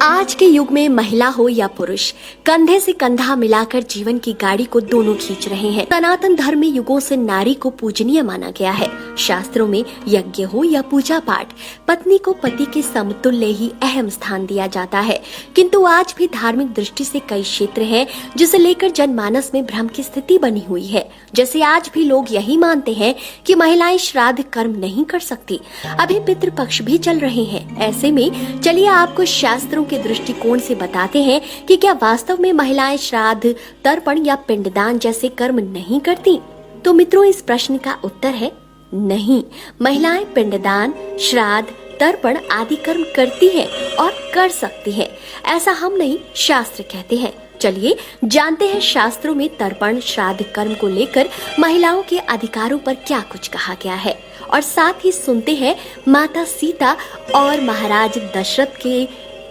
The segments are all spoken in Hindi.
आज के युग में महिला हो या पुरुष कंधे से कंधा मिलाकर जीवन की गाड़ी को दोनों खींच रहे हैं। सनातन धर्म में युगों से नारी को पूजनीय माना गया है। शास्त्रों में यज्ञ हो या पूजा पाठ, पत्नी को पति के समतुल्य ही अहम स्थान दिया जाता है। किंतु आज भी धार्मिक दृष्टि से कई क्षेत्र हैं जिसे लेकर जनमानस में भ्रम की स्थिति बनी हुई है। जैसे आज भी लोग यही मानते हैं कि महिलाएं श्राद्ध कर्म नहीं कर सकती। अभी पितृपक्ष भी चल रहे हैं। ऐसे में चलिए आपको शास्त्रों के दृष्टिकोण से बताते हैं कि क्या वास्तव में महिलाएं श्राद्ध, तर्पण या पिंडदान जैसे कर्म नहीं करती। तो मित्रों, इस प्रश्न का उत्तर है नहीं। महिलाएं पिंडदान, श्राद्ध, तर्पण आदि कर्म करती हैं और कर सकती हैं। ऐसा हम नहीं, शास्त्र कहते हैं। चलिए जानते हैं शास्त्रों में तर्पण, श्राद्ध कर्म को लेकर महिलाओं के अधिकारों पर क्या कुछ कहा गया है, और साथ ही सुनते हैं माता सीता और महाराज दशरथ के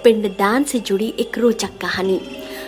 पिंडदान से जुड़ी एक रोचक कहानी।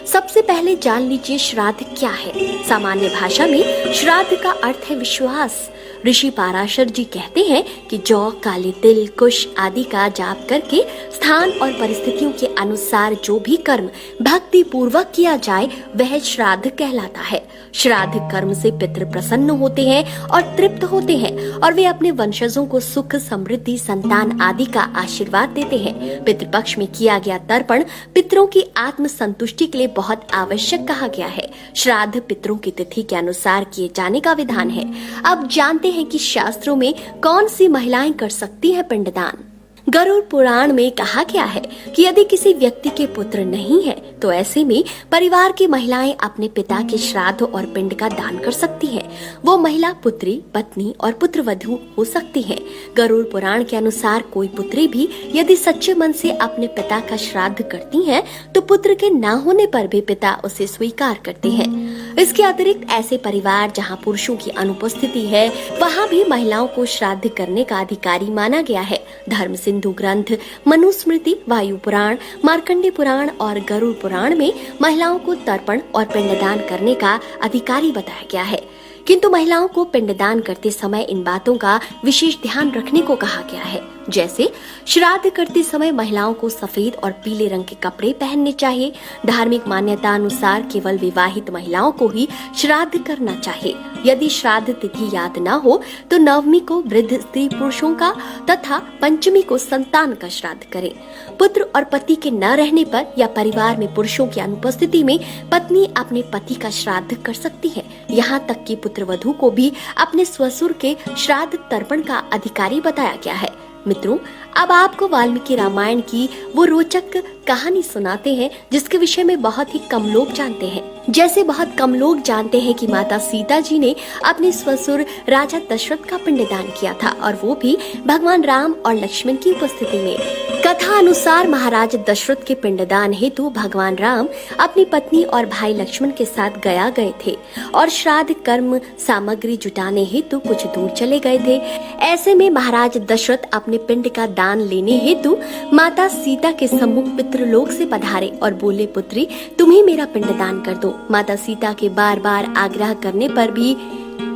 सबसे पहले जान लीजिए श्राद्ध क्या है। सामान्य भाषा में श्राद्ध का अर्थ है विश्वास। ऋषि पाराशर जी कहते हैं कि जौ, काले तिल, कुश आदि का जाप करके स्थान और परिस्थितियों के अनुसार जो भी कर्म भक्ति पूर्वक किया जाए वह श्राद्ध कहलाता है। श्राद्ध कर्म से पितृ प्रसन्न होते हैं और तृप्त होते हैं, और वे अपने वंशजों को सुख, समृद्धि, संतान आदि का आशीर्वाद देते हैं। पितृपक्ष में किया गया तर्पण पितरों की आत्म संतुष्टि के लिए बहुत आवश्यक कहा गया है। श्राद्ध पितरों की तिथि के अनुसार किए जाने का विधान है। अब जानते हैं कि शास्त्रों में कौन सी महिलाएं कर सकती हैं पिंडदान। गरुड़ पुराण में कहा गया है कि यदि किसी व्यक्ति के पुत्र नहीं है तो ऐसे में परिवार की महिलाएं अपने पिता के श्राद्ध और पिंड का दान कर सकती हैं। वो महिला पुत्री, पत्नी और पुत्रवधू हो सकती है। गरुड़ पुराण के अनुसार कोई पुत्री भी यदि सच्चे मन से अपने पिता का श्राद्ध करती है तो पुत्र के न होने पर भी पिता उसे स्वीकार करते हैं। इसके अतिरिक्त ऐसे परिवार जहाँ पुरुषों की अनुपस्थिति है वहाँ भी महिलाओं को श्राद्ध करने का अधिकारी माना गया है। धर्म सिंधु ग्रंथ, मनुस्मृति, वायु पुराण, मार्कंडे पुराण और गरुड़ पुराण में महिलाओं को तर्पण और पिंडदान करने का अधिकारी बताया गया है। किंतु महिलाओं को पिंडदान करते समय इन बातों का विशेष ध्यान रखने को कहा गया है। जैसे श्राद्ध करते समय महिलाओं को सफेद और पीले रंग के कपड़े पहनने चाहिए। धार्मिक मान्यता अनुसार केवल विवाहित महिलाओं को ही श्राद्ध करना चाहिए। यदि श्राद्ध तिथि याद न हो तो नवमी को वृद्ध स्त्री पुरुषों का तथा पंचमी को संतान का श्राद्ध करें। पुत्र और पति के न रहने पर या परिवार में पुरुषों की अनुपस्थिति में पत्नी अपने पति का श्राद्ध कर सकती है। यहाँ तक कि पुत्रवधू को भी अपने ससुर के श्राद्ध तर्पण का अधिकारी बताया गया है। मित्रों, अब आपको वाल्मीकि रामायण की वो रोचक कहानी सुनाते हैं जिसके विषय में बहुत ही कम लोग जानते हैं। जैसे बहुत कम लोग जानते हैं कि माता सीता जी ने अपने ससुर राजा दशरथ का पिंडदान किया था, और वो भी भगवान राम और लक्ष्मण की उपस्थिति में। कथा अनुसार महाराज दशरथ के पिंडदान हेतु भगवान राम अपनी पत्नी और भाई लक्ष्मण के साथ गया गए थे और श्राद्ध कर्म सामग्री जुटाने हेतु कुछ दूर चले गए थे। ऐसे में महाराज दशरथ अपने पिंड का दान लेने हेतु माता सीता के सम्मुख पितृलोक से पधारे और बोले, पुत्री तुम ही मेरा पिंडदान कर दो। माता सीता के बार बार आग्रह करने पर भी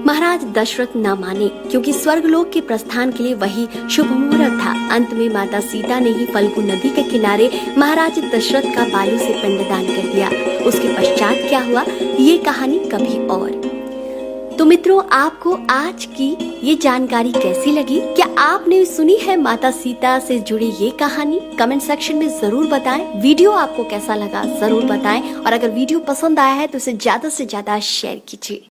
महाराज दशरथ न माने, क्योंकि स्वर्गलोक के प्रस्थान के लिए वही शुभ मुहूर्त था। अंत में माता सीता ने ही फल्गु नदी के किनारे महाराज दशरथ का बालू से पिंडदान कर दिया। उसके पश्चात क्या हुआ ये कहानी कभी और। तो मित्रों, आपको आज की ये जानकारी कैसी लगी? क्या आपने सुनी है माता सीता से जुड़ी ये कहानी? कमेंट सेक्शन में जरूर बताएं। वीडियो आपको कैसा लगा जरूर बताएं, और अगर वीडियो पसंद आया है तो इसे ज्यादा से ज्यादा शेयर कीजिए।